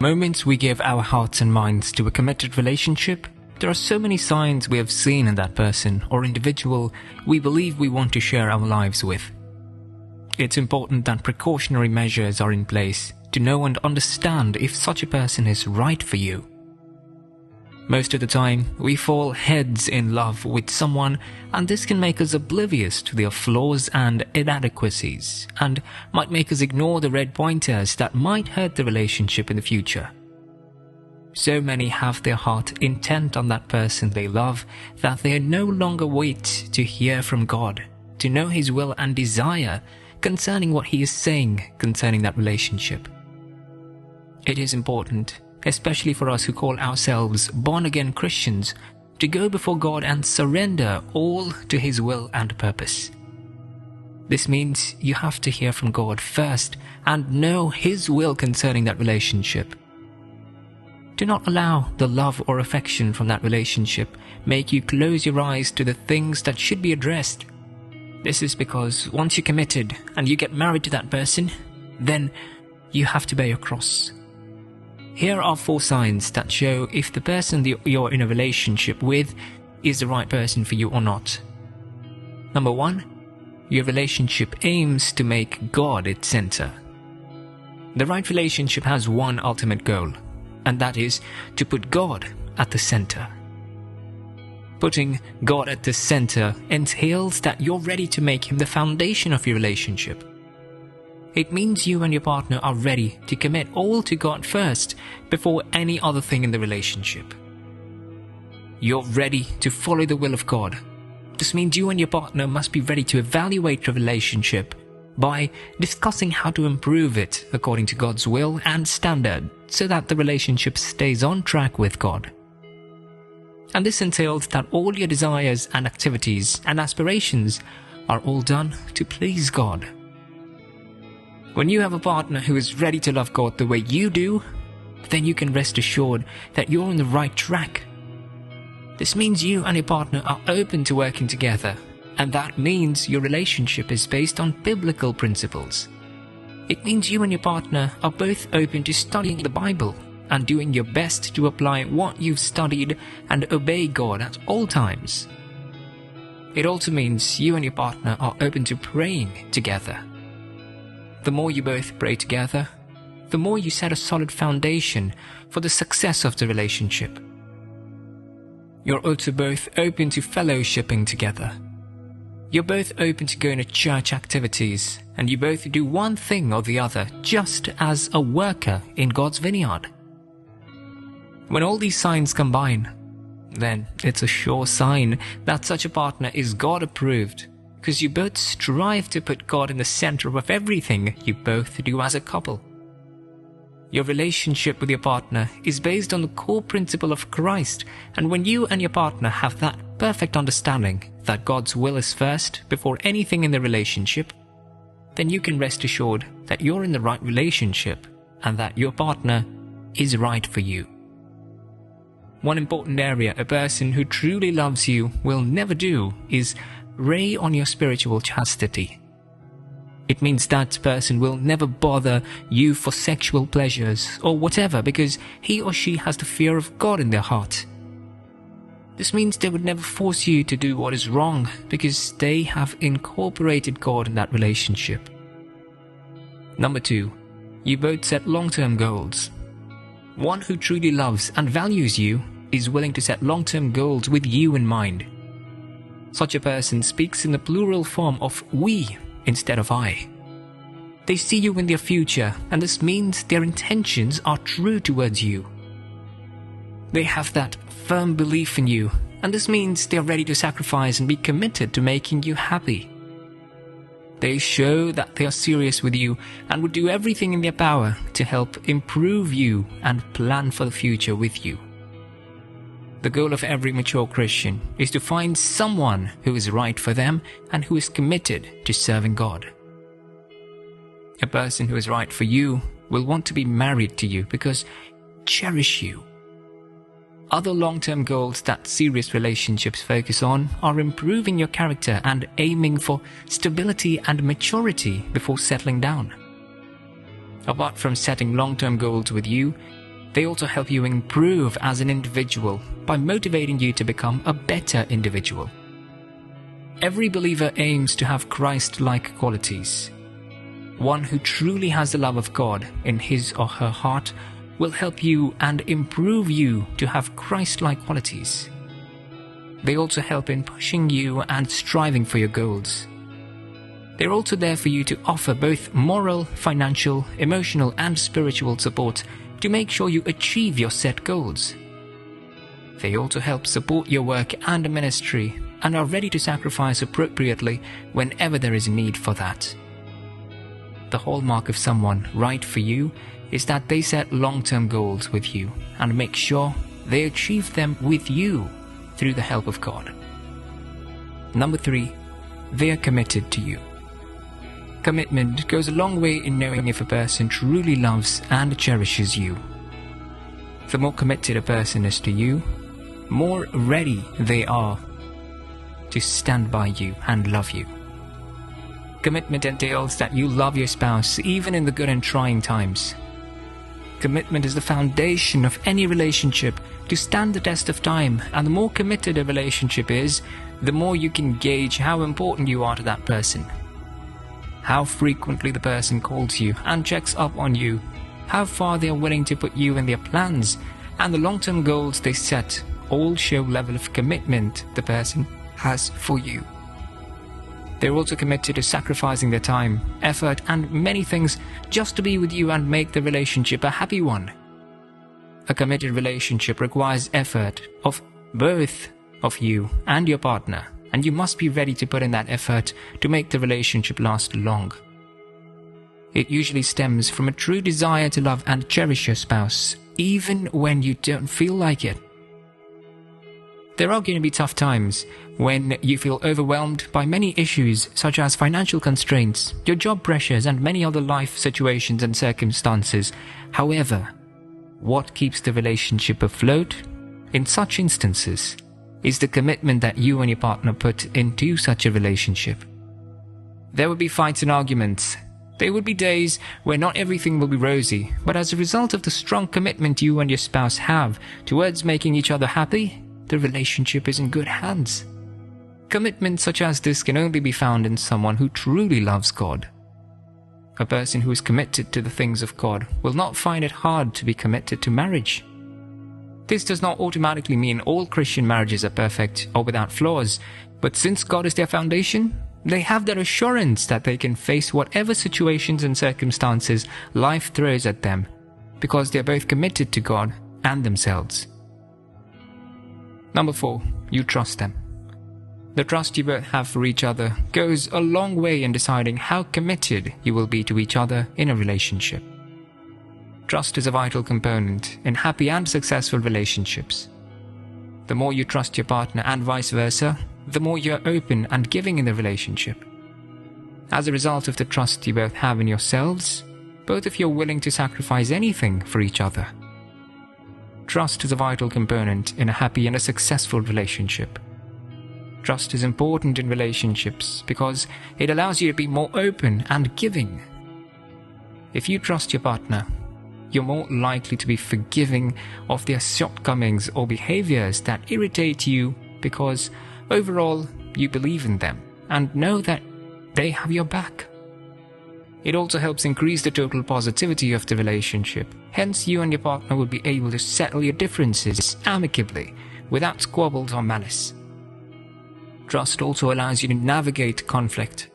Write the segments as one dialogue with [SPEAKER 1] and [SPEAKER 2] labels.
[SPEAKER 1] Moments we give our hearts and minds to a committed relationship, there are so many signs we have seen in that person or individual we believe we want to share our lives with. It's important that precautionary measures are in place to know and understand if such a person is right for you. Most of the time, we fall heads in love with someone, and this can make us oblivious to their flaws and inadequacies, and might make us ignore the red pointers that might hurt the relationship in the future. So many have their heart intent on that person they love that they no longer wait to hear from God, to know His will and desire concerning what He is saying concerning that relationship. It is important, especially for us who call ourselves born-again Christians, to go before God and surrender all to His will and purpose. This means you have to hear from God first and know His will concerning that relationship. Do not allow the love or affection from that relationship make you close your eyes to the things that should be addressed. This is because once you're committed and you get married to that person, then you have to bear your cross. Here are 4 signs that show if the person you're in a relationship with is the right person for you or not. Number 1, your relationship aims to make God its center. The right relationship has one ultimate goal, and that is to put God at the center. Putting God at the center entails that you're ready to make Him the foundation of your relationship. It means you and your partner are ready to commit all to God first before any other thing in the relationship. You're ready to follow the will of God. This means you and your partner must be ready to evaluate your relationship by discussing how to improve it according to God's will and standard so that the relationship stays on track with God. And this entails that all your desires and activities and aspirations are all done to please God. When you have a partner who is ready to love God the way you do, then you can rest assured that you're on the right track. This means you and your partner are open to working together, and that means your relationship is based on biblical principles. It means you and your partner are both open to studying the Bible and doing your best to apply what you've studied and obey God at all times. It also means you and your partner are open to praying together. The more you both pray together, the more you set a solid foundation for the success of the relationship. You're also both open to fellowshipping together. You're both open to going to church activities, and you both do one thing or the other just as a worker in God's vineyard. When all these signs combine, then it's a sure sign that such a partner is God-approved, because you both strive to put God in the center of everything you both do as a couple. Your relationship with your partner is based on the core principle of Christ, and when you and your partner have that perfect understanding that God's will is first before anything in the relationship, then you can rest assured that you're in the right relationship and that your partner is right for you. One important area a person who truly loves you will never do is ray on your spiritual chastity. It means that person will never bother you for sexual pleasures or whatever because he or she has the fear of God in their heart. This means they would never force you to do what is wrong because they have incorporated God in that relationship. Number 2, you both set long-term goals. One who truly loves and values you is willing to set long-term goals with you in mind. Such a person speaks in the plural form of we instead of I. They see you in their future, and this means their intentions are true towards you. They have that firm belief in you, and this means they are ready to sacrifice and be committed to making you happy. They show that they are serious with you and would do everything in their power to help improve you and plan for the future with you. The goal of every mature Christian is to find someone who is right for them and who is committed to serving God. A person who is right for you will want to be married to you because cherish you. Other long-term goals that serious relationships focus on are improving your character and aiming for stability and maturity before settling down. Apart from setting long-term goals with you, They also help you improve as an individual by motivating you to become a better individual. Every believer aims to have Christ-like qualities. One who truly has the love of God in his or her heart will help you and improve you to have Christ-like qualities. They also help in pushing you and striving for your goals. They're also there for you to offer both moral, financial, emotional, and spiritual support to make sure you achieve your set goals. They also help support your work and ministry and are ready to sacrifice appropriately whenever there is a need for that. The hallmark of someone right for you is that they set long-term goals with you and make sure they achieve them with you through the help of God. Number 3, they are committed to you. Commitment goes a long way in knowing if a person truly loves and cherishes you. The more committed a person is to you, more ready they are to stand by you and love you. Commitment entails that you love your spouse even in the good and trying times. Commitment is the foundation of any relationship to stand the test of time, and the more committed a relationship is, the more you can gauge how important you are to that person. How frequently the person calls you and checks up on you, how far they are willing to put you in their plans, and the long-term goals they set all show level of commitment the person has for you. They're also committed to sacrificing their time, effort, and many things just to be with you and make the relationship a happy one. A committed relationship requires effort of both of you and your partner, and you must be ready to put in that effort to make the relationship last long. It usually stems from a true desire to love and cherish your spouse, even when you don't feel like it. There are going to be tough times when you feel overwhelmed by many issues such as financial constraints, your job pressures, and many other life situations and circumstances. However, what keeps the relationship afloat in such instances is the commitment that you and your partner put into such a relationship. There will be fights and arguments. There will be days where not everything will be rosy, but as a result of the strong commitment you and your spouse have towards making each other happy, the relationship is in good hands. Commitment such as this can only be found in someone who truly loves God. A person who is committed to the things of God will not find it hard to be committed to marriage. This does not automatically mean all Christian marriages are perfect or without flaws, but since God is their foundation, they have that assurance that they can face whatever situations and circumstances life throws at them, because they are both committed to God and themselves. Number 4, you trust them. The trust you both have for each other goes a long way in deciding how committed you will be to each other in a relationship. Trust is a vital component in happy and successful relationships. The more you trust your partner and vice versa, the more you're open and giving in the relationship. As a result of the trust you both have in yourselves, both of you are willing to sacrifice anything for each other. Trust is a vital component in a happy and a successful relationship. Trust is important in relationships because it allows you to be more open and giving. If you trust your partner, you're more likely to be forgiving of their shortcomings or behaviors that irritate you because overall you believe in them and know that they have your back. It also helps increase the total positivity of the relationship. Hence, you and your partner will be able to settle your differences amicably, without squabbles or malice. Trust also allows you to navigate conflict.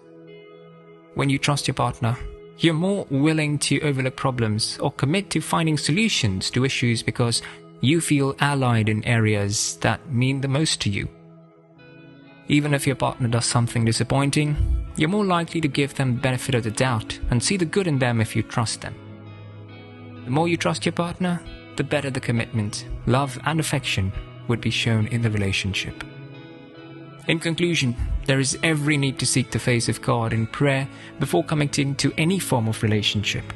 [SPEAKER 1] When you trust your partner, you're more willing to overlook problems or commit to finding solutions to issues because you feel allied in areas that mean the most to you. Even if your partner does something disappointing, you're more likely to give them the benefit of the doubt and see the good in them if you trust them. The more you trust your partner, the better the commitment, love, and affection would be shown in the relationship. In conclusion, there is every need to seek the face of God in prayer before committing to any form of relationship.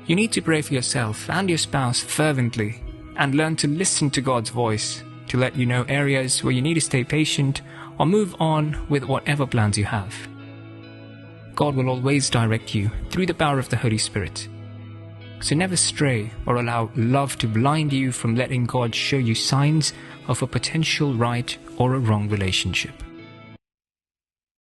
[SPEAKER 1] You need to pray for yourself and your spouse fervently and learn to listen to God's voice to let you know areas where you need to stay patient or move on with whatever plans you have. God will always direct you through the power of the Holy Spirit. So never stray or allow love to blind you from letting God show you signs of a potential right or a wrong relationship.